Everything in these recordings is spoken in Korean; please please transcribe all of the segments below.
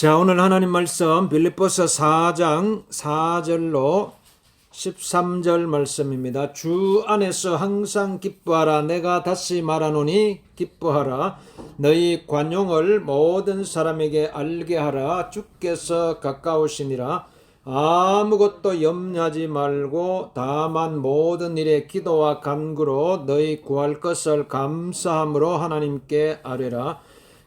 자, 오늘 하나님 말씀 빌립보서 4장 4절로 13절 말씀입니다. 주 안에서 항상 기뻐하라. 내가 다시 말하노니 기뻐하라. 너희 관용을 모든 사람에게 알게 하라. 주께서 가까우시니라. 아무것도 염려하지 말고 다만 모든 일에 기도와 간구로 너희 구할 것을 감사함으로 하나님께 아뢰라.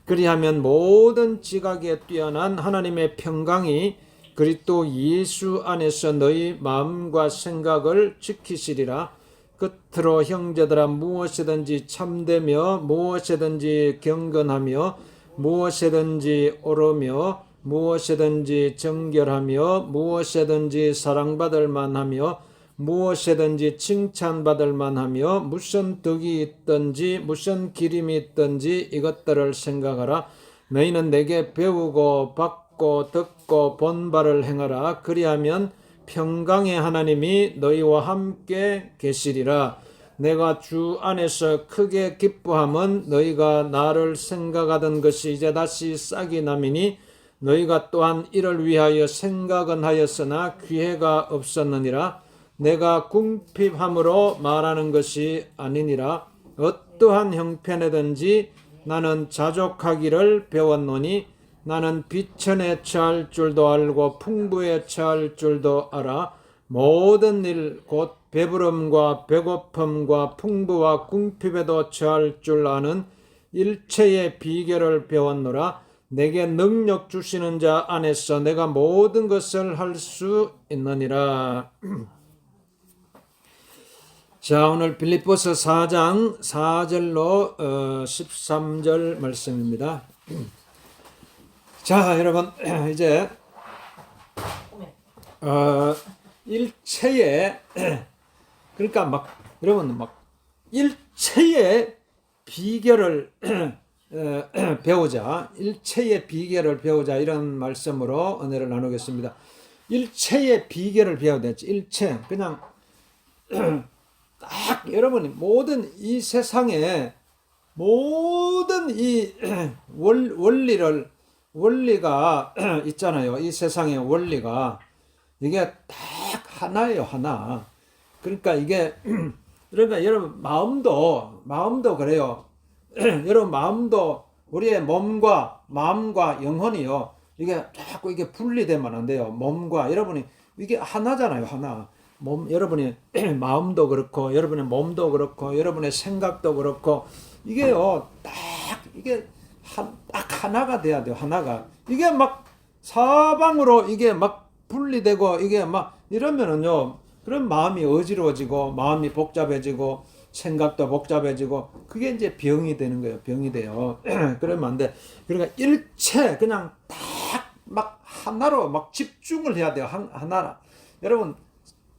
그리하면 모든 지각에 뛰어난 하나님의 평강이 그리스도 예수 안에서 너희 마음과 생각을 지키시리라. 끝으로 형제들아, 무엇이든지 참되며 무엇이든지 경건하며 무엇이든지 옳으며 무엇이든지 정결하며 무엇이든지 사랑받을 만하며 무엇이든지 칭찬받을 만하며 무슨 덕이 있든지 무슨 기림이 있든지 이것들을 생각하라. 너희는 내게 배우고 받고 듣고 본 바를 행하라. 그리하면 평강의 하나님이 너희와 함께 계시리라. 내가 주 안에서 크게 기뻐함은 너희가 나를 생각하던 것이 이제 다시 싹이 남이니 너희가 또한 이를 위하여 생각은 하였으나 기회가 없었느니라. 내가 궁핍함으로 말하는 것이 아니니라. 어떠한 형편에든지 나는 자족하기를 배웠노니 나는 비천에 처할 줄도 알고 풍부에 처할 줄도 알아. 모든 일 곧 배부름과 배고픔과 풍부와 궁핍에도 처할 줄 아는 일체의 비결을 배웠노라. 내게 능력 주시는 자 안에서 내가 모든 것을 할 수 있느니라. 자, 오늘 빌립보서 4장 4절로 13절 말씀입니다. 자, 여러분, 이제 일체의 그러니까 막 여러분 막 일체의 비결을 배우자, 일체의 비결을 배우자, 이런 말씀으로 은혜를 나누겠습니다. 일체의 비결을 배워야 되지. 일체, 그냥 딱 여러분이 모든 이 세상에 모든 이 원리가 있잖아요. 이 세상의 원리가 이게 딱 하나예요, 하나. 그러니까 이게 그러니까 여러분 마음도 그래요. 여러분 마음도 우리의 몸과 마음과 영혼이요. 이게 자꾸 이게 분리되면 안 돼요. 몸과 여러분이 이게 하나잖아요, 하나. 여러분의 마음도 그렇고 여러분의 몸도 그렇고 여러분의 생각도 그렇고 이게요, 이게 딱 하나가 돼야 돼요. 하나가. 이게 막 사방으로 이게 막 분리되고 이게 막 이러면은요, 그런 마음이 어지러워지고 마음이 복잡해지고 생각도 복잡해지고 그게 이제 병이 되는 거예요. 병이 돼요. 그러면 안 돼. 그러니까 일체 그냥 딱 막 하나로 막 집중을 해야 돼요. 하나라. 여러분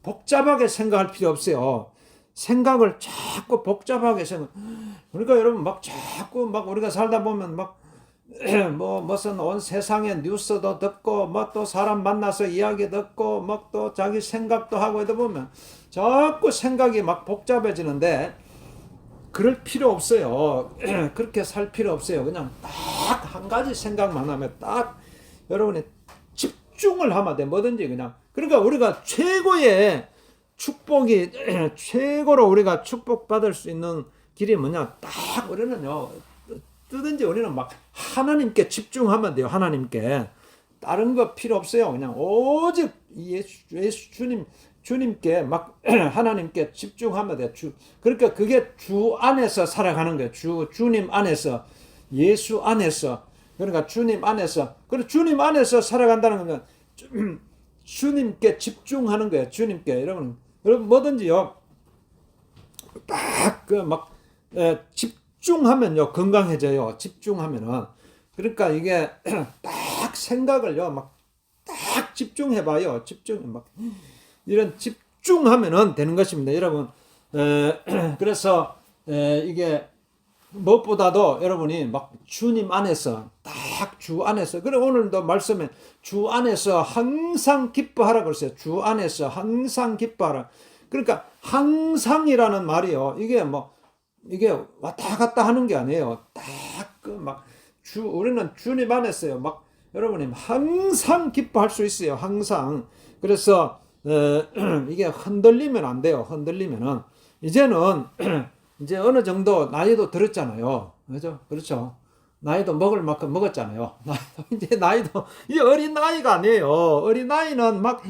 복잡하게 생각할 필요 없어요. 생각을 자꾸 복잡하게 그러니까 여러분 막 자꾸 막 우리가 살다 보면 막 무슨 온 세상의 뉴스도 듣고 뭐 또 사람 만나서 이야기 듣고 막 또 자기 생각도 하고 이러다 보면 자꾸 생각이 막 복잡해지는데 그럴 필요 없어요. 그렇게 살 필요 없어요. 그냥 딱 한 가지 생각만 하면 딱 여러분이 집중을 하면 돼. 뭐든지 그냥. 그러니까 우리가 최고의 축복이 최고로 우리가 축복받을 수 있는 길이 뭐냐? 딱 우리는요, 뜨든지 우리는 막 하나님께 집중하면 돼요. 하나님께. 다른 거 필요 없어요. 그냥 오직 예수 주님께 막 하나님께 집중하면 돼요. 그러니까 그게 주 안에서 살아가는 거예요. 주님 안에서, 예수 안에서. 그러니까 주님 안에서. 그리고 주님 안에서 살아간다는 건 주님께 집중하는 거예요. 주님께. 여러분 뭐든지요, 딱 집중하면요 건강해져요. 집중하면은. 그러니까 이게 딱 생각을요 막 딱 집중해봐요. 이런 집중하면은 되는 것입니다, 여러분. 그래서 이게 무엇보다도 여러분이 막 주님 안에서 딱 주 안에서, 그래 오늘도 말씀에 주 안에서 항상 기뻐하라 그랬어요. 주 안에서 항상 기뻐하라. 그러니까 항상이라는 말이요, 이게 왔다 갔다 하는 게 아니에요. 우리는 주님 안에서요, 막 여러분이 항상 기뻐할 수 있어요. 항상. 그래서 이게 흔들리면 안 돼요. 흔들리면은 이제는 이제 어느 정도 나이도 들었잖아요. 그죠? 그렇죠. 나이도 먹을 만큼 먹었잖아요. 이제 나이도 이 어린 나이가 아니에요. 어린 나이는 막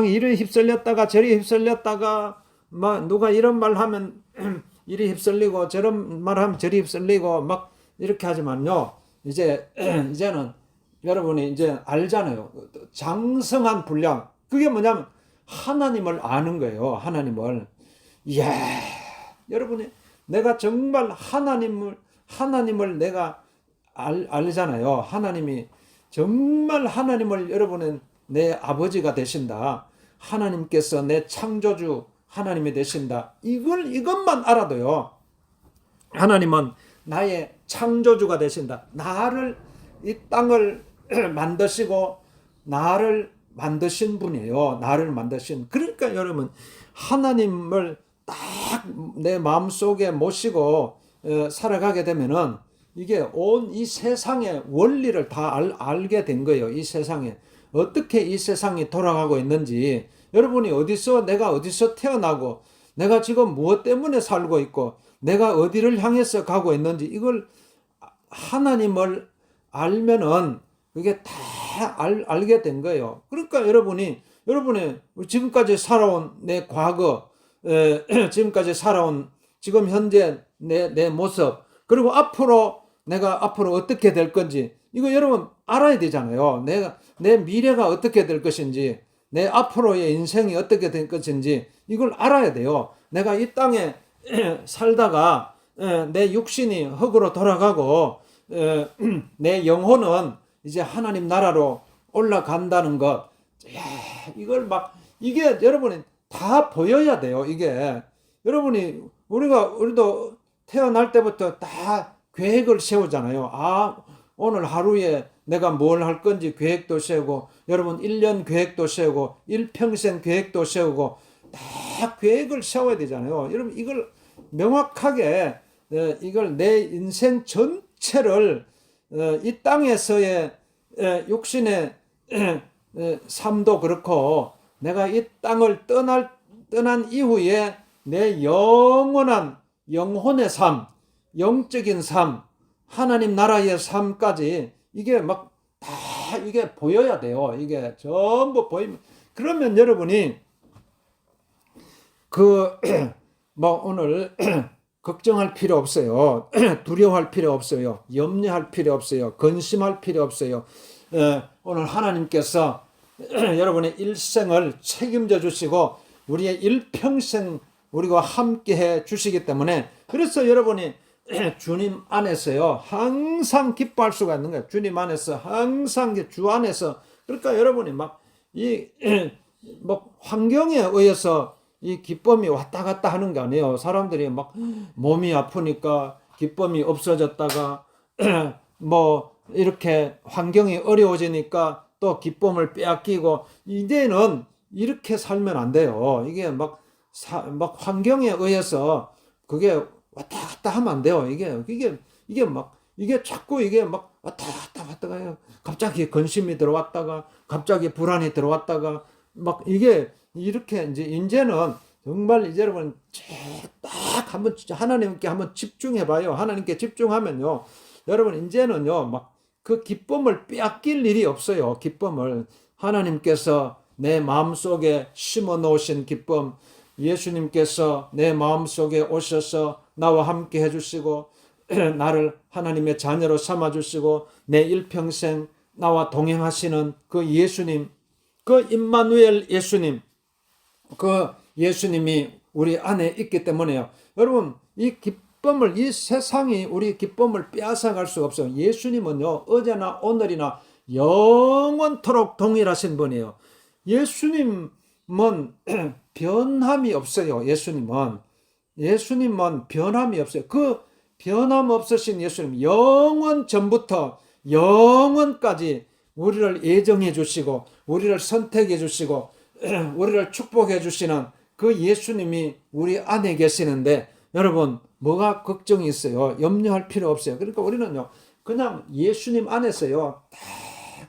이리 휩쓸렸다가 저리 휩쓸렸다가 막 누가 이런 말 하면 이리 휩쓸리고 저런 말 하면 저리 휩쓸리고 막 이렇게 하지만요. 이제는 여러분이 이제 알잖아요. 장성한 분량. 그게 뭐냐면 하나님을 아는 거예요. 하나님을. 이야, 여러분이 내가 정말 하나님을 내가 알잖아요. 하나님이 정말 하나님을 여러분은 내 아버지가 되신다. 하나님께서 내 창조주 하나님이 되신다. 이것만 알아도요. 하나님은 나의 창조주가 되신다. 나를 이 땅을 만드시고 나를 만드신 분이에요. 나를 만드신. 그러니까 여러분 하나님을 딱 내 마음속에 모시고 살아가게 되면은 이게 온 이 세상의 원리를 다 알게 된 거예요. 이 세상에 어떻게 이 세상이 돌아가고 있는지, 여러분이 내가 어디서 태어나고 내가 지금 무엇 때문에 살고 있고 내가 어디를 향해서 가고 있는지 이걸 하나님을 알면은 그게 다 알게 된 거예요. 그러니까 여러분이 지금까지 살아온 내 과거, 지금까지 살아온 지금 현재 내 모습, 그리고 내가 앞으로 어떻게 될 건지 이거 여러분 알아야 되잖아요. 내 미래가 어떻게 될 것인지, 내 앞으로의 인생이 어떻게 될 것인지 이걸 알아야 돼요. 내가 이 땅에 살다가 내 육신이 흙으로 돌아가고 내 영혼은 이제 하나님 나라로 올라간다는 것. 이게 여러분이 다 보여야 돼요. 이게 우리도 태어날 때부터 다 계획을 세우잖아요. 오늘 하루에 내가 뭘 할 건지 계획도 세우고, 여러분 1년 계획도 세우고, 일평생 계획도 세우고, 다 계획을 세워야 되잖아요. 여러분 이걸 명확하게 이걸 내 인생 전체를 이 땅에서의 육신의 삶도 그렇고, 내가 이 땅을 떠난 이후에 내 영혼의 삶, 영적인 삶, 하나님 나라의 삶까지 이게 이게 보여야 돼요. 이게 전부 보이면, 그러면 여러분이 오늘 걱정할 필요 없어요. 두려워할 필요 없어요. 염려할 필요 없어요. 근심할 필요 없어요. 오늘 하나님께서 여러분의 일생을 책임져 주시고 우리의 일평생 우리와 함께 해 주시기 때문에, 그래서 여러분이 주님 안에서요 항상 기뻐할 수가 있는 거예요. 주님 안에서 항상 주 안에서. 그러니까 여러분이 환경에 의해서 이 기쁨이 왔다 갔다 하는 게 아니에요. 사람들이 몸이 아프니까 기쁨이 없어졌다가 이렇게 환경이 어려워지니까 또 기쁨을 빼앗기고, 이제는 이렇게 살면 안 돼요. 이게 환경에 의해서 그게 왔다 갔다 하면 안 돼요. 이게 자꾸 왔다 갔다 가요. 갑자기 근심이 들어왔다가 갑자기 불안이 들어왔다가 이게 이렇게 이제는 정말 여러분 딱 한번 하나님께 한번 집중해 봐요. 하나님께 집중하면요, 여러분 이제는요 그 기쁨을 빼앗길 일이 없어요. 기쁨을 하나님께서 내 마음속에 심어 놓으신 기쁨, 예수님께서 내 마음속에 오셔서 나와 함께 해주시고 나를 하나님의 자녀로 삼아주시고 내 일평생 나와 동행하시는 그 예수님, 그 임마누엘 예수님, 그 예수님이 우리 안에 있기 때문에요. 여러분 이 세상이 우리 기쁨을 빼앗아갈 수가 없어요. 예수님은요 어제나 오늘이나 영원토록 동일하신 분이에요. 예수님은 변함이 없어요. 예수님은 변함이 없어요. 그 변함 없으신 예수님, 영원 전부터 영원까지 우리를 예정해 주시고 우리를 선택해 주시고 우리를 축복해 주시는 그 예수님이 우리 안에 계시는데, 여러분 뭐가 걱정이 있어요? 염려할 필요 없어요. 그러니까 우리는요 그냥 예수님 안에서요 다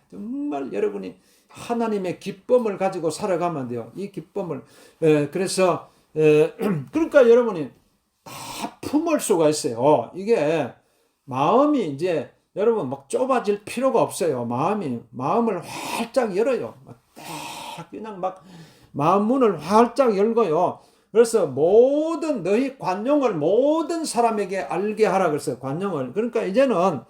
정말 여러분이 하나님의 기쁨을 가지고 살아가면 돼요. 이 기쁨을. 그래서 그러니까 여러분이 다 품을 수가 있어요. 이게 마음이 이제 여러분 막 좁아질 필요가 없어요. 마음을 활짝 열어요. 딱 그냥 막 마음 문을 활짝 열고요. 그래서 모든 너희 관용을 모든 사람에게 알게 하라 그랬어요. 관용을. 그러니까 이제는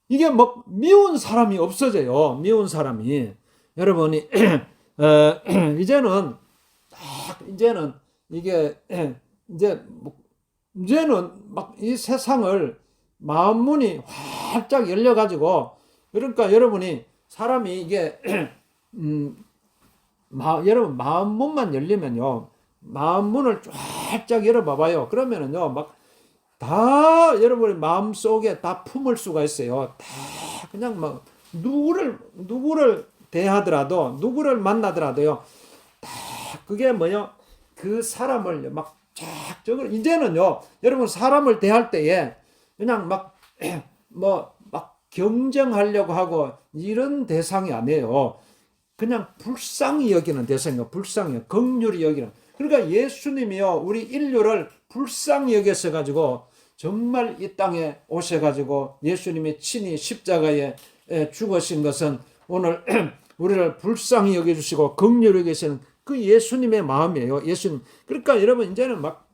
이게 뭐 미운 사람이 없어져요. 미운 사람이. 여러분이 이제는 이제는 이게 이제는 막 이 세상을 마음 문이 활짝 열려 가지고 그러니까 여러분이 사람이 이게 여러분 마음 문만 열리면요. 마음 문을 활짝 열어 봐봐요. 그러면은요. 막 다 여러분의 마음 속에 다 품을 수가 있어요. 다 그냥 막 누구를 대하더라도 누구를 만나더라도요. 다 그게 뭐요? 그 사람을 막 적극적으로 이제는요. 여러분 사람을 대할 때에 그냥 막 경쟁하려고 하고 이런 대상이 아니에요. 그냥 불쌍히 여기는 대상이에요. 불쌍히 긍휼히 여기는. 그러니까 예수님이요. 우리 인류를 불쌍히 여겨서 가지고 정말 이 땅에 오셔 가지고 예수님이 친히 십자가에 죽으신 것은 오늘 우리를 불쌍히 여겨 주시고 긍휼히 여기시는 그 예수님의 마음이에요. 예수님. 그러니까 여러분 이제는 막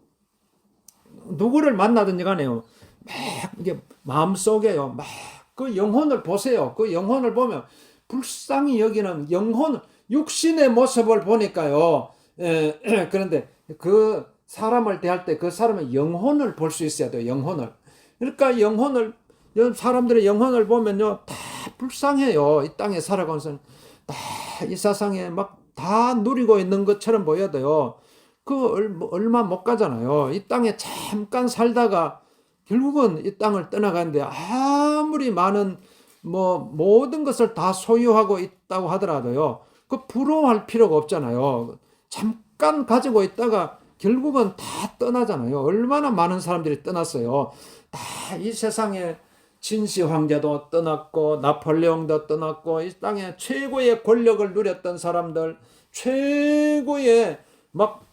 누구를 만나든지 간에요. 막 이게 마음속에요. 막 그 영혼을 보세요. 그 영혼을 보면 불쌍히 여기는 영혼 육신의 모습을 보니까요. 그런데 그 사람을 대할 때 그 사람의 영혼을 볼 수 있어야 돼요. 영혼을. 그러니까 사람들의 영혼을 보면요. 다 불쌍해요. 이 땅에 살아가면서 다 이 세상에 막 다 누리고 있는 것처럼 보여도요. 얼마 못 가잖아요. 이 땅에 잠깐 살다가 결국은 이 땅을 떠나가는데 아무리 많은 모든 것을 다 소유하고 있다고 하더라도요. 그 부러워할 필요가 없잖아요. 잠깐 가지고 있다가 결국은 다 떠나잖아요. 얼마나 많은 사람들이 떠났어요. 다 이 세상에 진시 황제도 떠났고 나폴레옹도 떠났고 이 땅에 최고의 권력을 누렸던 사람들 최고의 막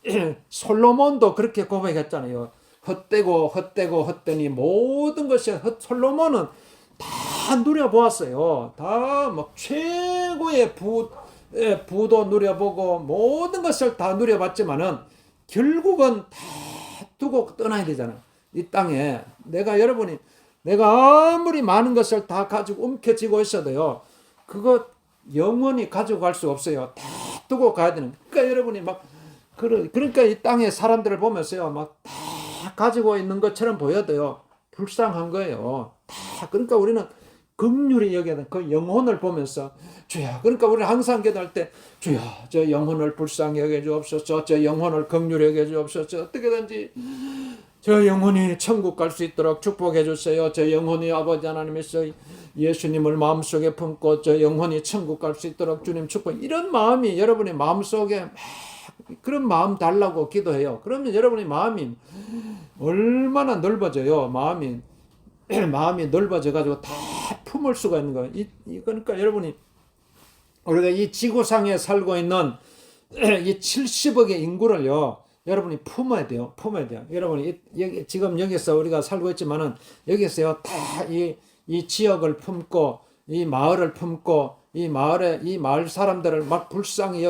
솔로몬도 그렇게 고백했잖아요. 헛되니 모든 것이 솔로몬은 다 누려보았어요. 다 막 최고의 부도 누려보고 모든 것을 다 누려봤지만은 결국은 다 두고 떠나야 되잖아. 이 땅에 내가 아무리 많은 것을 다 가지고 움켜쥐고 있어도요. 그거 영원히 가지고 갈 수 없어요. 다 두고 가야 되는. 그러니까 여러분이 그러니까 이 땅에 사람들을 보면서요. 막 다 가지고 있는 것처럼 보여도요. 불쌍한 거예요. 다 그러니까 우리는 긍휼히 여겨야 돼. 그 영혼을 보면서 주야. 그러니까 우리는 항상 기도할 때 주야. 저 영혼을 불쌍히 여겨 주옵소서. 저 영혼을 긍휼히 여겨 주옵소서. 어떻게든지 저 영혼이 천국 갈 수 있도록 축복해 주세요. 저 영혼이 아버지 하나님께서 예수님을 마음속에 품고 저 영혼이 천국 갈 수 있도록 주님 축복. 이런 마음이 여러분의 마음속에 그런 마음 달라고 기도해요. 그러면 여러분의 마음이 얼마나 넓어져요. 마음이 넓어져 가지고 다 품을 수가 있는 거예요. 그러니까 여러분이 우리가 이 지구상에 살고 있는 이 70억의 인구를요. 여러분이 품어야 돼요. 여러분이 지금 여기서 우리가 살고 있지만은 여기서요. 다 이 지역을 품고 이 마을을 품고 이 마을 사람들을 막 불쌍히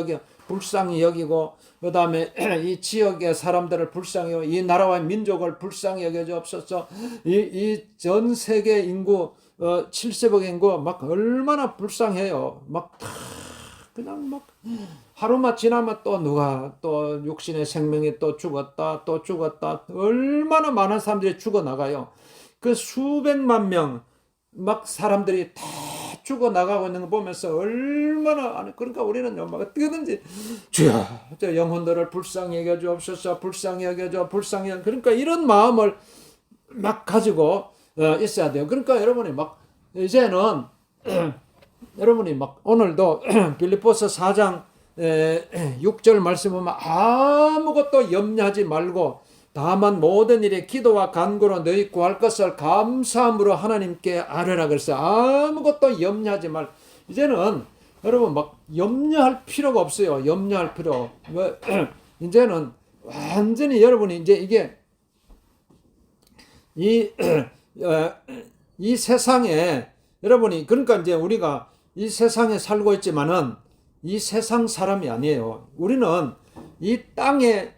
여기고 그다음에 이 지역의 사람들을 불쌍히 여기고 이 나라와 민족을 불쌍히 여겨 주옵소서. 이 전 세계 인구 70억 인구 막 얼마나 불쌍해요. 막 그냥 막 하루만 지나면 또 누가 또 육신의 생명이 또 죽었다 얼마나 많은 사람들이 죽어나가요. 그 수백만 명 막 사람들이 다 죽어나가고 있는 거 보면서 얼마나 그러니까 우리는 막 어떻게든지 주여 저 영혼들을 불쌍히 여겨 주옵소서. 그러니까 이런 마음을 막 가지고 있어야 돼요. 그러니까 여러분이 막 이제는 여러분이 막 오늘도 빌립보서 4장 6절 말씀 보면 아무것도 염려하지 말고 다만 모든 일에 기도와 간구로 너희 구할 것을 감사함으로 하나님께 아뢰라 그랬어요. 아무것도 염려하지 말. 이제는 여러분 막 염려할 필요가 없어요. 염려할 필요. 뭐 이제는 완전히 여러분이 이제 이게 이, 이 세상에 여러분이 그러니까 이제 우리가 이 세상에 살고 있지만은 이 세상 사람이 아니에요. 우리는 이 땅의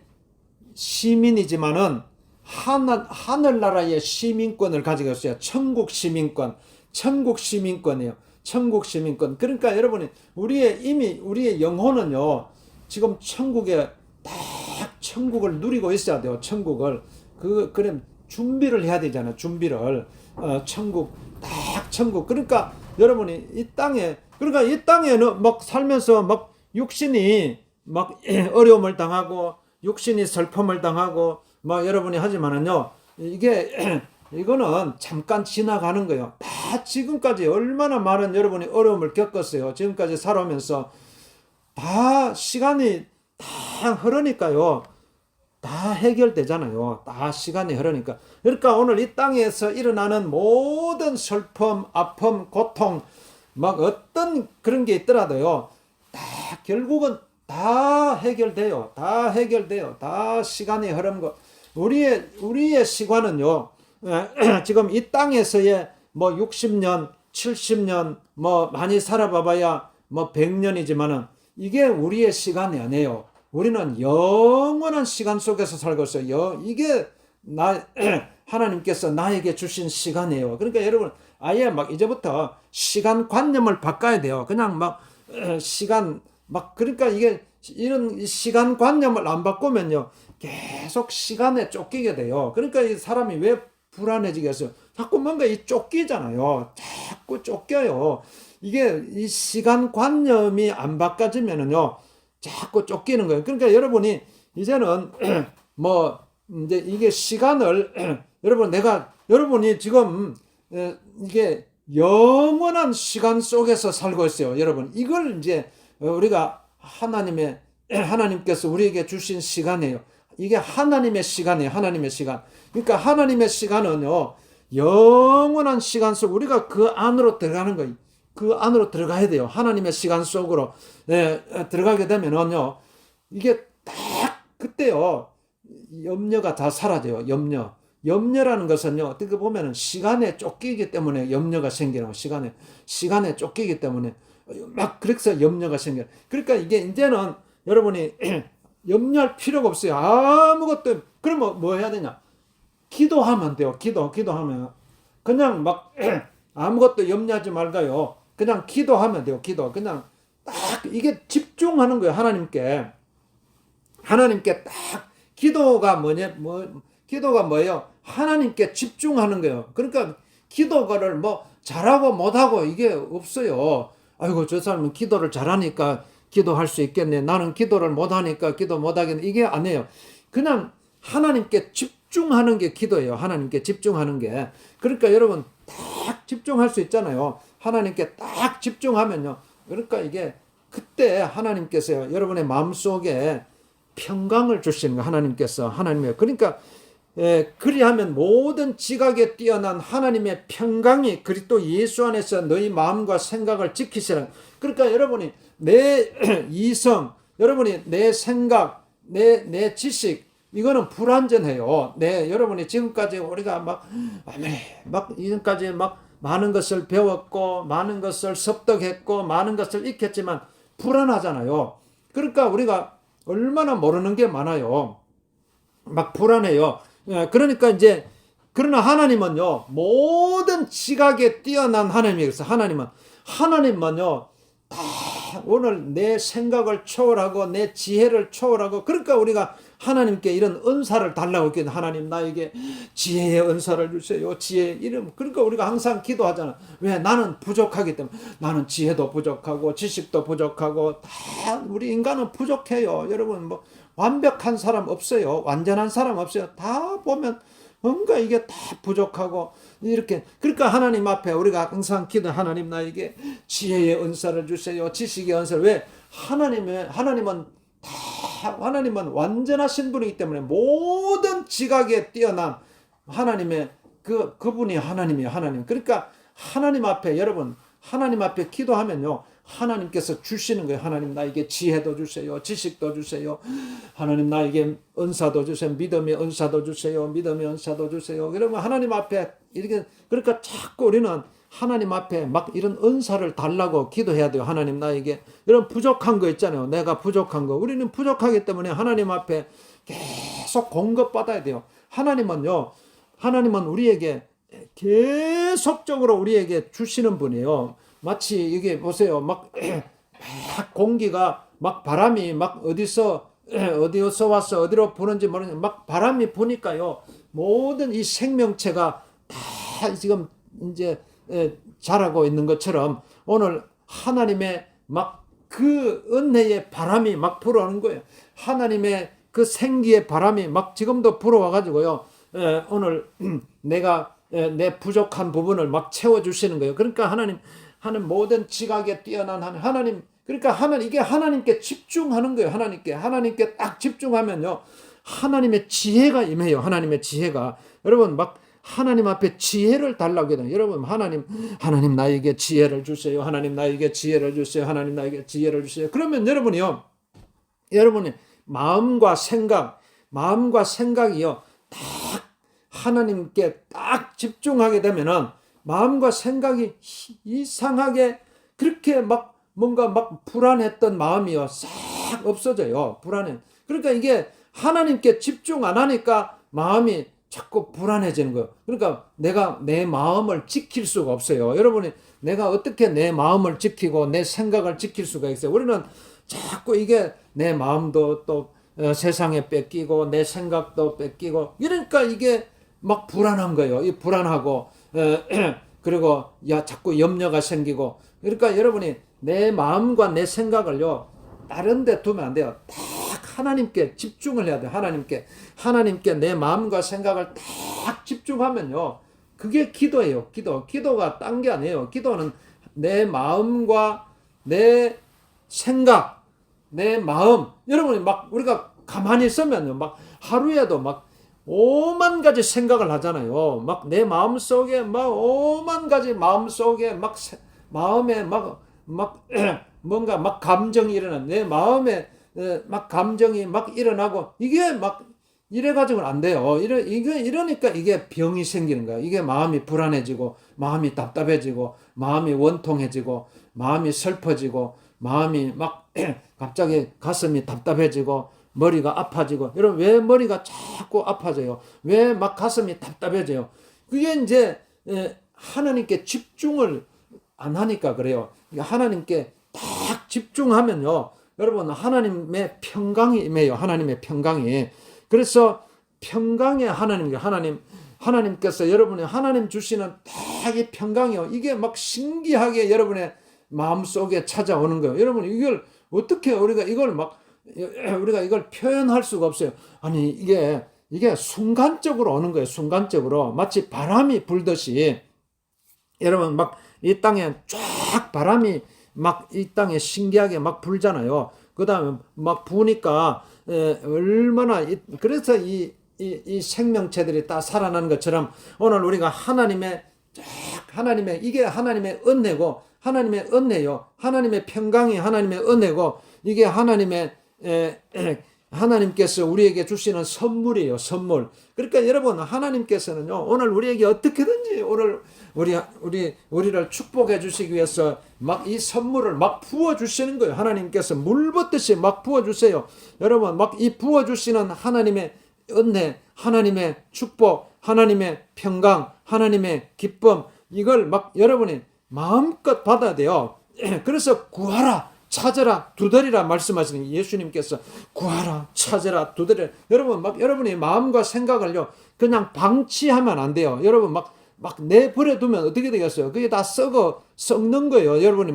시민이지만은 하늘나라의 시민권을 가지고 있어요. 천국 시민권. 천국 시민권이에요. 천국 시민권. 그러니까 여러분이 우리의 영혼은요. 지금 천국에 딱 천국을 누리고 있어야 돼요. 천국을. 그래 준비를 해야 되잖아요. 준비를. 천국 딱 천국. 그러니까 여러분이 이 땅에 그러니까 이 땅에는 막 살면서 막 육신이 막 어려움을 당하고 육신이 슬픔을 당하고 막 여러분이 하지만은요. 이거는 잠깐 지나가는 거예요. 다 지금까지 얼마나 많은 여러분이 어려움을 겪었어요. 지금까지 살아오면서 다 시간이 다 흐르니까요. 다 해결되잖아요. 다 시간이 흐르니까. 그러니까 오늘 이 땅에서 일어나는 모든 슬픔, 아픔, 고통, 막 어떤 그런 게 있더라도요. 다 결국은 다 해결돼요. 다 해결돼요. 다 시간이 흐른 거. 우리의 시간은요. 지금 이 땅에서의 뭐 60년, 70년 뭐 많이 살아봐봐야 뭐 100년이지만은 이게 우리의 시간이 아니에요. 우리는 영원한 시간 속에서 살고 있어요. 이게 하나님께서 나에게 주신 시간이에요. 그러니까 여러분 아예 막 이제부터 시간 관념을 바꿔야 돼요. 그냥 막 시간 막 그러니까 이게 이런 시간 관념을 안 바꾸면요. 계속 시간에 쫓기게 돼요. 그러니까 이 사람이 왜 불안해지겠어요? 자꾸 뭔가 쫓기잖아요. 자꾸 쫓겨요. 이게 이 시간 관념이 안 바꿔지면은요. 자꾸 쫓기는 거예요. 그러니까 여러분이 이제는 뭐 이제 이게 시간을 여러분이 지금 이게 영원한 시간 속에서 살고 있어요. 여러분 이걸 이제 우리가 하나님께서 우리에게 주신 시간이에요. 이게 하나님의 시간이에요. 하나님의 시간. 그러니까 하나님의 시간은요. 영원한 시간 속 우리가 그 안으로 들어가는 거예요. 그 안으로 들어가야 돼요. 하나님의 시간 속으로 들어가게 되면은요. 이게 딱 그때요. 염려가 다 사라져요. 염려라는 것은요. 어떻게 보면은 시간에 쫓기기 때문에 염려가 생기는 거예요. 시간에 쫓기기 때문에 막 그래서 염려가 생겨요. 그러니까 이게 이제는 여러분이 염려할 필요가 없어요. 아무것도. 그러면 뭐 해야 되냐? 기도하면 돼요. 기도하면 그냥 막 아무것도 염려하지 말고요. 그냥 기도하면 돼요. 그냥 딱 이게 집중하는 거예요. 하나님께 딱 기도가 기도가 뭐예요? 하나님께 집중하는 거예요. 그러니까 기도를 뭐 잘하고 못하고 이게 없어요. 아이고 저 사람은 기도를 잘하니까 기도할 수 있겠네. 나는 기도를 못하니까 기도 못하겠네. 이게 아니에요. 그냥 하나님께 집중하는 게 기도예요. 하나님께 집중하는 게. 그러니까 여러분 딱 집중할 수 있잖아요. 하나님께 딱 집중하면요. 그러니까 이게 그때 하나님께서요. 여러분의 마음속에 평강을 주시는 거 하나님의 그러니까 그리하면 모든 지각에 뛰어난 하나님의 평강이 그리스도 예수 안에서 너희 마음과 생각을 지키시라. 그러니까 여러분이 내 이성, 여러분이 내 생각, 내 지식 이거는 불완전해요. 여러분이 지금까지 우리가 막 이전까지 막 많은 것을 배웠고 많은 것을 습득했고 많은 것을 익혔지만 불안하잖아요. 그러니까 우리가 얼마나 모르는 게 많아요. 막 불안해요. 그러니까 이제 그러나 하나님은요 모든 지각에 뛰어난 하나님이겠어. 하나님은요 다 오늘 내 생각을 초월하고 내 지혜를 초월하고 그러니까 우리가 하나님께 이런 은사를 달라고 했거든. 하나님 나에게 지혜의 은사를 주세요. 지혜 이름. 그러니까 우리가 항상 기도하잖아. 왜? 나는 부족하기 때문에. 나는 지혜도 부족하고 지식도 부족하고 다 우리 인간은 부족해요. 여러분 뭐 완벽한 사람 없어요. 완전한 사람 없어요. 다 보면 뭔가 이게 다 부족하고 이렇게. 그러니까 하나님 앞에 우리가 항상 기도 하나님 나에게 지혜의 은사를 주세요. 지식의 은사를. 왜? 하나님은 완전하신 분이기 때문에 모든 지각에 뛰어난 하나님의 그분이 하나님이에요. 하나님. 그러니까 하나님 앞에 여러분 하나님 앞에 기도하면요, 하나님께서 주시는 거예요. 하나님 나에게 지혜도 주세요. 지식도 주세요. 하나님 나에게 은사도 주세요. 믿음의 은사도 주세요. 믿음의 은사도 주세요. 그러면 하나님 앞에 이렇게, 그러니까 자꾸 우리는 하나님 앞에 막 이런 은사를 달라고 기도해야 돼요. 하나님 나에게 이런 부족한 거 있잖아요. 내가 부족한 거. 우리는 부족하기 때문에 하나님 앞에 계속 공급받아야 돼요. 하나님은 우리에게 계속적으로 우리에게 주시는 분이에요. 마치 이게 보세요. 막 공기가 막 바람이 막 어디서 와서 어디로 부는지 모르는데 막 바람이 부니까요. 모든 이 생명체가 다 지금 이제 자라고 있는 것처럼 오늘 하나님의 막 그 은혜의 바람이 막 불어오는 거예요. 하나님의 그 생기의 바람이 막 지금도 불어와 가지고요. 오늘 내가 내 부족한 부분을 막 채워주시는 거예요. 그러니까 하나님 모든 지각에 뛰어난 하나님, 그러니까 이게 하나님께 집중하는 거예요. 하나님께 딱 집중하면요, 하나님의 지혜가 임해요. 하나님의 지혜가. 여러분 막 하나님 앞에 지혜를 달라고 해요. 여러분 하나님 나에게 지혜를 주세요. 하나님 나에게 지혜를 주세요. 하나님 나에게 지혜를 주세요. 그러면 여러분이 마음과 생각이요, 딱 하나님께 딱 집중하게 되면은 마음과 생각이 이상하게 그렇게 막 뭔가 막 불안했던 마음이요, 싹 없어져요. 불안해. 그러니까 이게 하나님께 집중 안 하니까 마음이 자꾸 불안해지는 거예요. 그러니까 내가 내 마음을 지킬 수가 없어요. 여러분이 내가 어떻게 내 마음을 지키고 내 생각을 지킬 수가 있어요. 우리는 자꾸 이게 내 마음도 또 세상에 뺏기고 내 생각도 뺏기고 이러니까 이게 막 불안한 거예요. 이 불안하고 그리고 자꾸 염려가 생기고. 그러니까 여러분이 내 마음과 내 생각을요, 다른 데 두면 안 돼요. 딱 하나님께 집중을 해야 돼요. 하나님께 내 마음과 생각을 딱 집중하면요, 그게 기도예요. 기도가 딴 게 아니에요. 기도는 내 마음과 내 생각, 내 마음. 여러분이 막 우리가 가만히 있으면요, 막 하루에도 막 5만 가지 생각을 하잖아요. 막 내 마음 속에 막 5만 가지 마음에 뭔가 막 감정이 일어나. 내 마음에 막 감정이 막 일어나고, 이게 막 이래가지고는 안 돼요. 이러니까 이게 병이 생기는 거야. 이게 마음이 불안해지고, 마음이 답답해지고, 마음이 원통해지고, 마음이 슬퍼지고, 마음이 막 갑자기 가슴이 답답해지고, 머리가 아파지고. 여러분 왜 머리가 자꾸 아파져요? 왜 막 가슴이 답답해져요? 그게 이제 하나님께 집중을 안 하니까 그래요. 하나님께 딱 집중하면요, 여러분 하나님의 평강이 임해요. 하나님의 평강이. 그래서 평강의 하나님께서 여러분이 하나님 주시는 딱 이 평강이요, 이게 막 신기하게 여러분의 마음속에 찾아오는 거예요. 여러분 이걸 어떻게 우리가 이걸 표현할 수가 없어요. 아니 이게 순간적으로 오는 거예요. 순간적으로 마치 바람이 불듯이. 여러분 막 이 땅에 쫙 바람이 막 이 땅에 신기하게 막 불잖아요. 그 다음에 막 부니까 얼마나 그래서 이 생명체들이 다 살아나는 것처럼 오늘 우리가 하나님의 이게 하나님의 은혜고, 하나님의 은혜요, 하나님의 평강이 하나님의 은혜고, 이게 하나님께서 우리에게 주시는 선물이에요. 선물. 그러니까 여러분 하나님께서는요, 오늘 우리에게 어떻게든지 오늘 우리를 축복해 주시기 위해서 막 이 선물을 막 부어 주시는 거예요. 하나님께서 물 붓듯이 막 부어 주세요. 여러분 막 이 부어 주시는 하나님의 은혜, 하나님의 축복, 하나님의 평강, 하나님의 기쁨, 이걸 막 여러분이 마음껏 받아야 돼요. 그래서 구하라, 찾으라, 두드리라 말씀하시는 예수님께서 구하라, 찾으라, 두드리라. 여러분 막 여러분이 마음과 생각을요, 그냥 방치하면 안 돼요. 여러분 막 내버려 두면 어떻게 되겠어요? 그게 다 썩는 거예요. 여러분이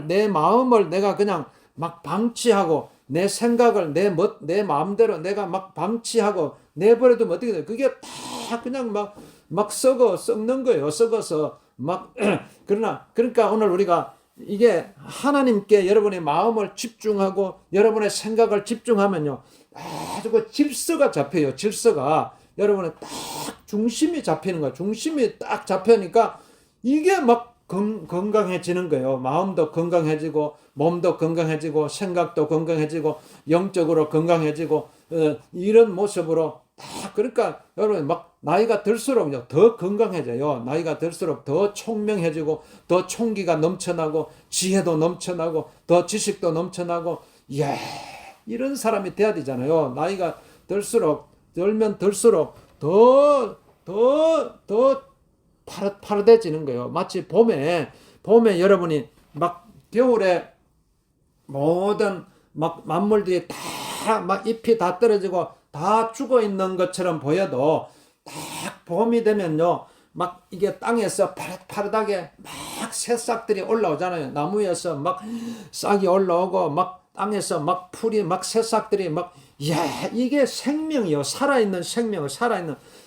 내 마음을 내가 그냥 막 방치하고, 내 생각을 내 마음대로 내가 막 방치하고 내버려 두면 어떻게 돼요? 그게 다 그냥 막 썩는 거예요. 썩어서 막 그러니까 오늘 우리가 이게 하나님께 여러분의 마음을 집중하고 여러분의 생각을 집중하면요, 아주 그 질서가 잡혀요. 질서가 여러분의 딱 중심이 잡히는 거야. 중심이 딱 잡히니까 이게 막 건강해지는 거예요. 마음도 건강해지고 몸도 건강해지고 생각도 건강해지고 영적으로 건강해지고 이런 모습으로 다 그러니까 여러분 막 나이가 들수록 더 건강해져요. 나이가 들수록 더 총명해지고 더 총기가 넘쳐나고 지혜도 넘쳐나고 더 지식도 넘쳐나고 이야 이런 사람이 돼야 되잖아요. 나이가 들면 들수록 더 파릇파릇해지는 거예요. 마치 봄에 여러분이 막 겨울에 모든 막 만물들이 다 막 잎이 다 떨어지고 다 죽어 있는 것처럼 보여도 딱 봄이 되면요. 막 이게 땅에서 파릇파릇하게 막 새싹들이 올라오잖아요. 나무에서 막 싹이 올라오고 막 땅에서 막 풀이 막 새싹들이 막 이야 이게 생명이요. 살아있는 생명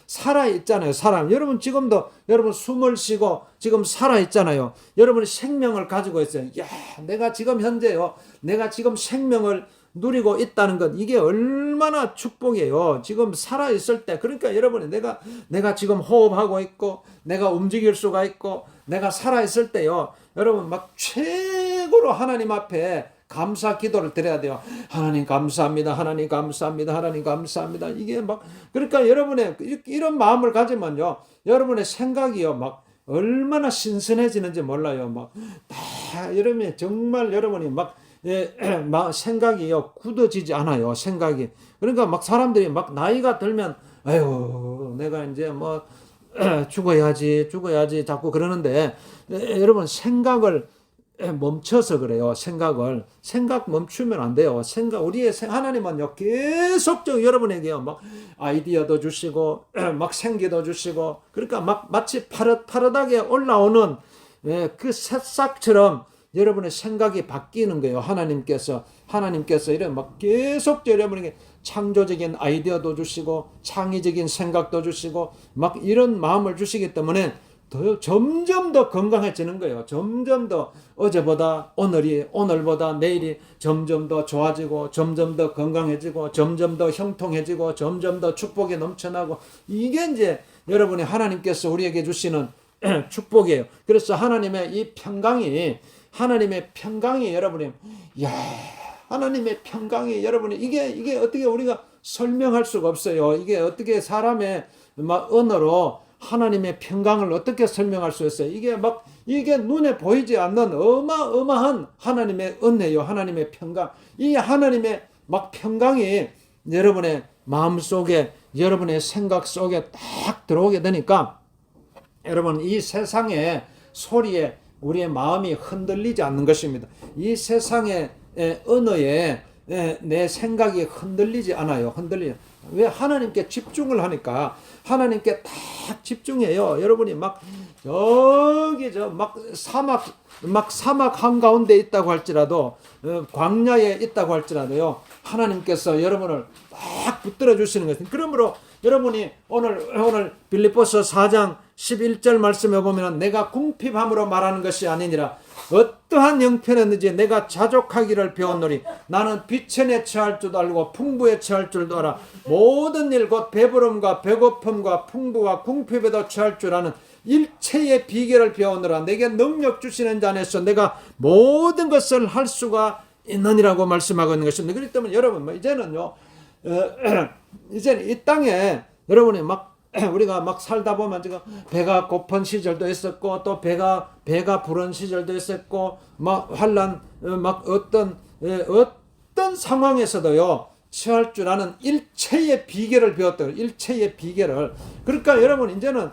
살아있잖아요. 사람 여러분 지금도 여러분 숨을 쉬고 지금 살아있잖아요. 여러분이 생명을 가지고 있어요. 야 내가 지금 현재요. 내가 지금 생명을 누리고 있다는 것 이게 얼마나 축복이에요. 지금 살아있을 때 그러니까 여러분이 내가 지금 호흡하고 있고 내가 움직일 수가 있고 내가 살아있을 때요. 여러분 막 최고로 하나님 앞에 감사 기도를 드려야 돼요. 하나님 감사합니다. 하나님 감사합니다. 하나님 감사합니다. 이게 막 그러니까 여러분의 이런 마음을 가지면요. 여러분의 생각이요. 막 얼마나 신선해지는지 몰라요. 막 다 여러분이 정말 여러분이 막 생각이요 굳어지지 않아요. 생각이 그러니까 막 사람들이 막 나이가 들면 아유 내가 이제 뭐 죽어야지 자꾸 그러는데 여러분 생각을 멈춰서 그래요. 생각 멈추면 안 돼요. 우리의 하나님은요 계속적으로 여러분에게요 막 아이디어도 주시고 막 생기도 주시고 그러니까 막 마치 파릇파릇하게 올라오는 그 새싹처럼 여러분의 생각이 바뀌는 거예요. 하나님께서 이런 막 계속 여러분에게 창조적인 아이디어도 주시고 창의적인 생각도 주시고 막 이런 마음을 주시기 때문에 점점 더 건강해지는 거예요. 점점 더 어제보다 오늘보다 내일이 점점 더 좋아지고 점점 더 건강해지고 점점 더 형통해지고 점점 더 축복이 넘쳐나고 이게 이제 여러분이 하나님께서 우리에게 주시는 축복이에요. 그래서 하나님의 평강이 여러분이 하나님의 평강이 여러분이 이게 어떻게 우리가 설명할 수가 없어요. 이게 어떻게 사람의 막 언어로 하나님의 평강을 어떻게 설명할 수 있어요? 이게 눈에 보이지 않는 어마어마한 하나님의 은혜요. 하나님의 평강. 이 하나님의 막 평강이 여러분의 마음 속에 여러분의 생각 속에 딱 들어오게 되니까 여러분 이 세상의 소리에 우리의 마음이 흔들리지 않는 것입니다. 이 세상의 언어에 내 생각이 흔들리지 않아요. 왜? 하나님께 집중을 하니까 하나님께 딱 집중해요. 여러분이 막 사막 한가운데 있다고 할지라도 광야에 있다고 할지라도요. 하나님께서 여러분을 딱 붙들어 주시는 것입니다. 그러므로 여러분이 오늘 빌립보서 4장 11절 말씀에 보면 내가 궁핍함으로 말하는 것이 아니니라 어떠한 형편이든지 내가 자족하기를 배웠노니 나는 비천에 처할 줄도 알고 풍부에 처할 줄도 알아 모든 일 곧 배부름과 배고픔과 풍부와 궁핍에도 처할 줄 아는 일체의 비결을 배우느라 내게 능력 주시는 자 안에서 내가 모든 것을 할 수가 있느니라고 말씀하고 있는 것입니다. 그렇기 때문에 여러분 이제는요 이제는 이 땅에 여러분이 우리가 막 살다 보면 지금 배가 고픈 시절도 있었고 또 배가 부른 시절도 있었고 막 환난 어떤 상황에서도요 처할 줄 아는 일체의 비결을 배웠다. 일체의 비결을. 그러니까 여러분 이제는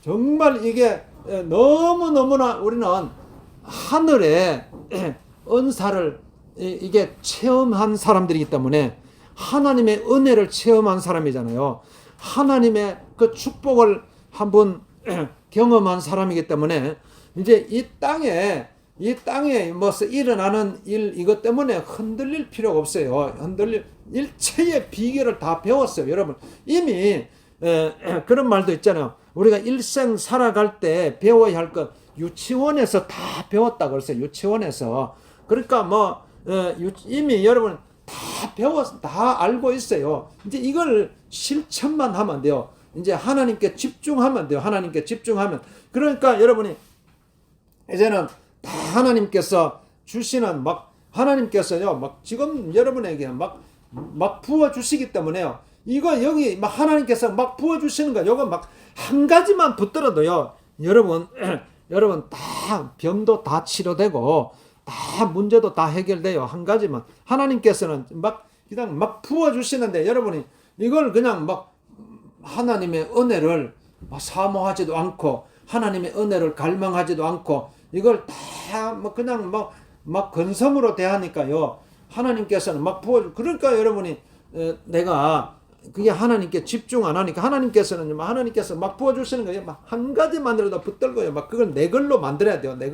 정말 이게 너무나 우리는 하늘의 은사를 이게 체험한 사람들이기 때문에 하나님의 은혜를 체험한 사람이잖아요. 하나님의 그 축복을 한번 경험한 사람이기 때문에 이제 이 땅에 일어나는 일 이것 때문에 흔들릴 필요가 없어요. 일체의 비결을 다 배웠어요. 여러분 이미 그런 말도 있잖아요. 우리가 일생 살아갈 때 배워야 할 것 유치원에서 다 배웠다 그랬어요. 유치원에서. 그러니까 이미 여러분 다 알고 있어요. 이제 이걸 실천만 하면 돼요. 이제 하나님께 집중하면 돼요. 하나님께 집중하면. 그러니까 여러분이 이제는 다 하나님께서 주시는 하나님께서요 지금 여러분에게 막 부어 주시기 때문에요. 이거 여기 하나님께서 부어 주시는 거 요거 한 가지만 붙들어도요. 여러분 다 병도 다 치료되고 다 문제도 다 해결돼요. 한 가지만 하나님께서는 그냥 부어 주시는데 여러분이 이걸 그냥 하나님의 은혜를 사모하지도 않고 하나님의 은혜를 갈망하지도 않고 이걸 다 그냥 근성으로 대하니까요. 하나님께서는 부어주. 그러니까 여러분이 내가 그게 하나님께 집중 안 하니까 하나님께서는 하나님께서 부어주시는 거예요. 한 가지만으로도 붙들고요. 그걸 내 걸로 만들어야 돼요. 내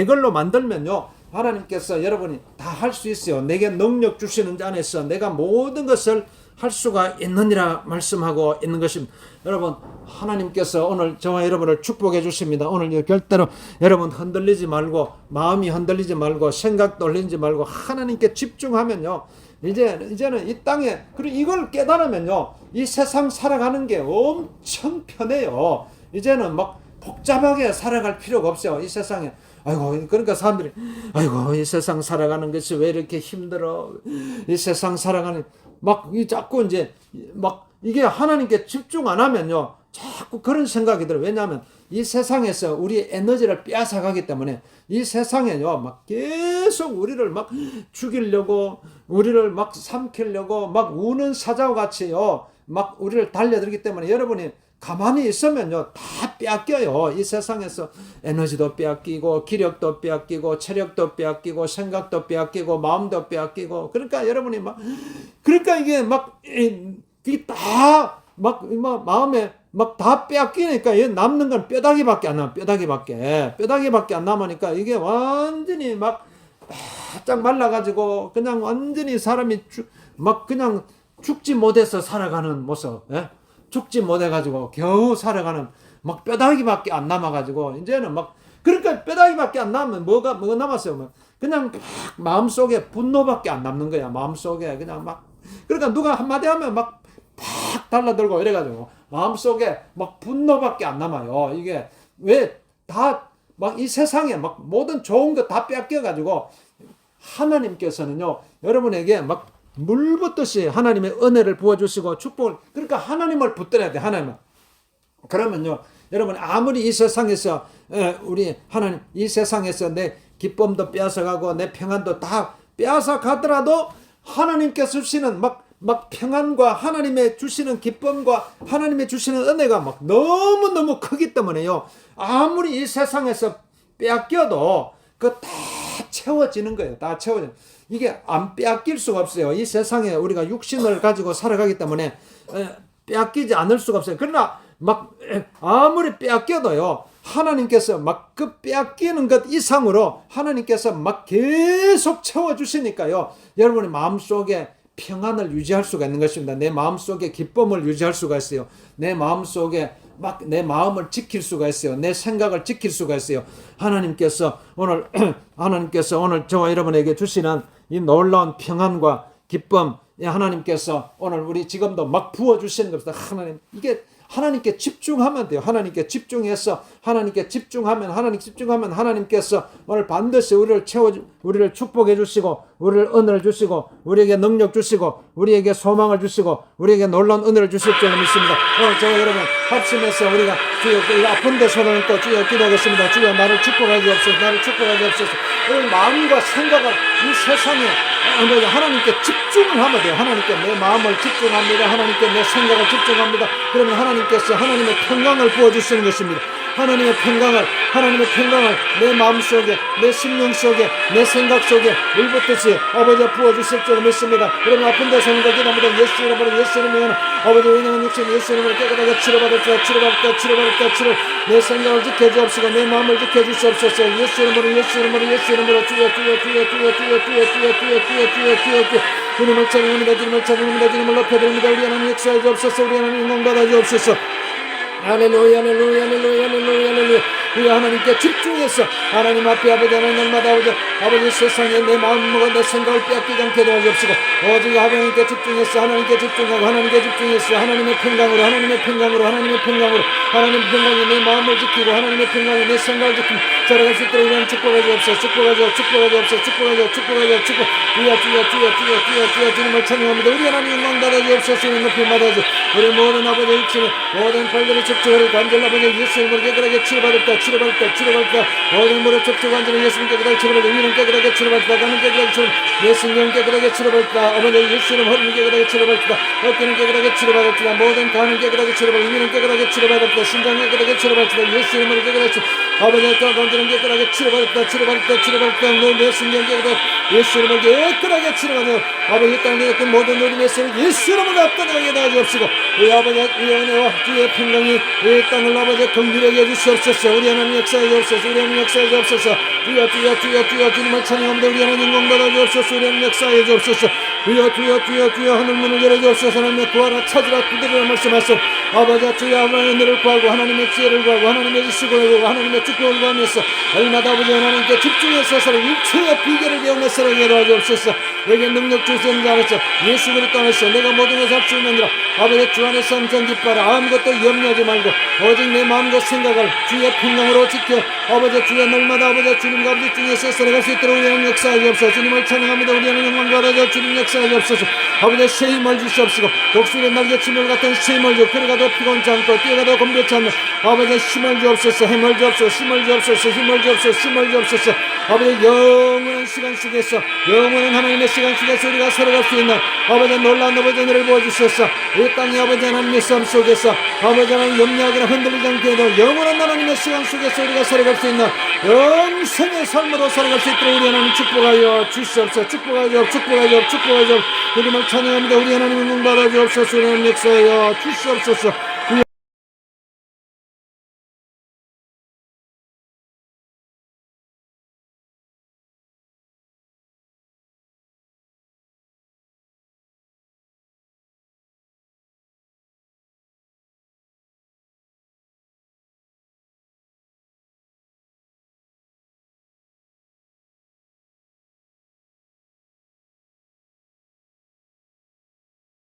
걸로 만들면요. 하나님께서 여러분이 다 할 수 있어요. 내게 능력 주시는 자 안에서 내가 모든 것을 할 수가 있느니라 말씀하고 있는 것입니다. 여러분 하나님께서 오늘 저와 여러분을 축복해 주십니다. 오늘 절대로 여러분 흔들리지 말고 마음이 흔들리지 말고 생각도 흔들리지 말고 하나님께 집중하면요. 이제는 이 땅에 그리고 이걸 깨달으면요. 이 세상 살아가는 게 엄청 편해요. 이제는 복잡하게 살아갈 필요가 없어요. 이 세상에. 아이고 그러니까 사람들이 아이고 이 세상 살아가는 것이 왜 이렇게 힘들어. 이 세상 살아가는 이 자꾸 이제 이게 하나님께 집중 안 하면요. 자꾸 그런 생각이 들어요. 왜냐하면 이 세상에서 우리 에너지를 빼앗아가기 때문에 이 세상에요. 계속 우리를 죽이려고 우리를 삼키려고 우는 사자와 같이요. 우리를 달려들기 때문에 여러분이 가만히 있으면요. 다 빼앗겨요. 이 세상에서 에너지도 빼앗기고 기력도 빼앗기고 체력도 빼앗기고 생각도 빼앗기고 마음도 빼앗기고 그러니까 여러분이 그러니까 이게 이게 다 마음에 다 빼앗기니까 남는 건 뼈다귀밖에 안 남아. 뼈다귀밖에 안 남으니까 이게 완전히 바짝 말라가지고 그냥 완전히 사람이 그냥 죽지 못해서 살아가는 모습. 예? 죽지 못해가지고 겨우 살아가는 뼈다귀밖에 안 남아가지고 이제는 그러니까 뼈다귀밖에 안 남으면 뭐가 남았어요. 그냥 마음속에 분노밖에 안 남는 거야. 마음속에 그냥 그러니까 누가 한마디 하면 팍 달라들고 이래가지고 마음속에 분노밖에 안 남아요. 이게 왜 다 이 세상에 모든 좋은 거 다 뺏겨가지고 하나님께서는요 여러분에게 물 붓듯이 하나님의 은혜를 부어주시고 축복을 그러니까 하나님을 붙들어야 돼. 하나님을. 그러면요 여러분 아무리 이 세상에서 우리 하나님 이 세상에서 내 기쁨도 빼앗아가고 내 평안도 다 빼앗아가더라도 하나님께서 주시는 평안과 하나님의 주시는 기쁨과 하나님의 주시는 은혜가 너무너무 크기 때문에요. 아무리 이 세상에서 빼앗겨도 그거 다 채워지는 거예요. 다 채워져. 이게 안 빼앗길 수가 없어요. 이 세상에 우리가 육신을 가지고 살아가기 때문에 빼앗기지 않을 수가 없어요. 그러나 아무리 빼앗겨도요. 하나님께서 그 빼앗기는 것 이상으로 하나님께서 계속 채워주시니까요. 여러분의 마음속에 평안을 유지할 수가 있는 것입니다. 내 마음속에 기쁨을 유지할 수가 있어요. 내 마음속에 내 마음을 지킬 수가 있어요. 내 생각을 지킬 수가 있어요. 하나님께서 오늘 저와 여러분에게 주시는 이 놀라운 평안과 기쁨, 하나님께서 오늘 우리 지금도 부어주시는 것입니다. 하나님, 이게 하나님께 집중하면 돼요. 하나님께 집중해서 하나님께 집중하면 하나님께서 오늘 반드시 우리를 우리를 축복해 주시고 우리를 은혜를 주시고 우리에게 능력 주시고 우리에게 소망을 주시고 우리에게 놀라운 은혜를 주실 줄 믿습니다. 오늘 저와 여러분 합심해서 우리가 주여 아픈 데 손을 얹고 주여 기도하겠습니다. 주여 나를 축복하게 주옵소서. 오늘 마음과 생각을 이 세상에 하나님께 집중을 하면 돼요. 하나님께 내 마음을 집중합니다. 하나님께 내 생각을 집중합니다. 그러면 하나님께서 하나님의 평강을 부어주시는 것입니다. 하나님의 평강을 내 마음속에 내 심령 속에 내 생각 속에 물붓듯이 아버지가 부어주실 줄 믿습니다. 여러분 아픈 데 손을 기도합니다. 예수 이름으로 아버지 왜냐하면 육신 예수 이름으로 깨끗하게 치료받을 내 생각을 지켜주옵시고 내 마음을 지켜주시옵소서. 예수 이름으로 주여 주님을 찬양합니다. 주님을 높여드립니다. 우리 하나님 역사해 주옵소서. 우리 하나님 영광 받아 주옵소서. 할렐루야. 우리 하나님께 집중해서 하나님 앞에 아버지 하나님 날마다 아버지 세상에 내 마음과 내 생각을 빼앗기지 않게 도와주옵시고 오직 하나님께 집중해서 하나님께 집중하고 하나님께 집중해서 하나님의 평강으로 하나님의 평강으로 하나님의 평강으로 하나님의 평강에 내 마음을 지키고 하나님의 평강에 내 생각을 지키고 살아갈 수 있도록 우리는 축복하지 없어 축복하지 없어 축복 주여 주님을 찬양합니다. 우리 하나님 영광 받아주옵소서. 높이 받아주 우리 모든 아버지 육신의 모든 발들의 척추를 관절 아버지 예수의 무릎 깨끗하게 치료받았다 모든 무릎 척추 관절을 예수님 깨끗하게 치료받았다 위는 깨끗하게 치료받았다 가는 깨끗하게 치료받았다 내 신경 깨끗하게 치료받았다 아버지 예수님 허리는 깨끗하게 치료받았다 어깨는 깨끗하게 치료받았다 모든 간은 깨끗하게 치료받았다 위는 깨끗하게 치료받았다 심장 깨끗하게 치료받았다 예수님 머리 깨끗하게 아버지 관절은 깨끗하게 치료받았다 내 신경 깨끗하게 예수님 머리 깨끗하게 치료받았다 아버지 땅에 그 모든 우리 메시를 예수님으로 압도하게 도와주옵시고 우리 아버지 우리 은혜와 주의 평강이 이 땅을 아버지 긍휼하게 해주시옵소서. 우리 하나님 역사해 주옵소서. 우리 하나님 역사해 주옵소서. 주여 주님을 찬양합니다. 우리 하나님 영광 받아주옵소서. 우리 하나님 역사해 주옵소서. 주여 하늘문을 열어주옵소서. 하나님의 구하라 찾으라 두드리라 말씀하소 아버지 주여 하나님의 은혜를 구하고 하나님의 지혜를 구하고 하나님의 지식을 구하고 하나님의 축복을 구하면서 얼마나 아버지 하나님께 집중해서 살아 일체의 비결을 배우며 살아가게 도와주옵소서. 내게 능력 주시는 자 안에서 예수 그리스도 안에서 내가 모든 것을 할 수 있느니라 아버지 주 안에서 항상 기뻐하라 아무것도 염려하지 말고 오직 내 마음과 생각을 주의 평강으로 지켜 아버지 주의 날마다 아버지 주님과 아버지 중에서 살아갈 수 있도록 우리 하나님 역사해 주옵소서. 주님을 찬양합니다. 우리 하나님 영광 받아줘 주님 역사해 주옵소서. 아버지 새 힘을 주시옵시고 독수리의 날개치물 같은 새 힘을 주 그래가도 피곤치 않고 뛰어가도 건배치 않는 아버지 힘을 주옵소서. 힘을 주옵소서. 힘을 주옵소서. 아버지 영원한 시간 속에서 영원한 하나님의 시간 속에서 우리가 살아갈 수 있는 아버지 놀라운 아버지 은혜를 보여주셔서 이 땅의 아버지 하나님의 삶 속에서 아버지 하나님 염려하거나 흔들리지 않게 해도 영원한 하나님의 시간 속에서 우리가 살아갈 수 있는 영생의 삶으로 살아갈 수 있도록 우리 하나님 축복하여 주시옵소서. 축복하여 주님을 찬양합니다. 우리 하나님 영광 받아 주옵소서. 우리 하나님 역사하여 주시옵소서.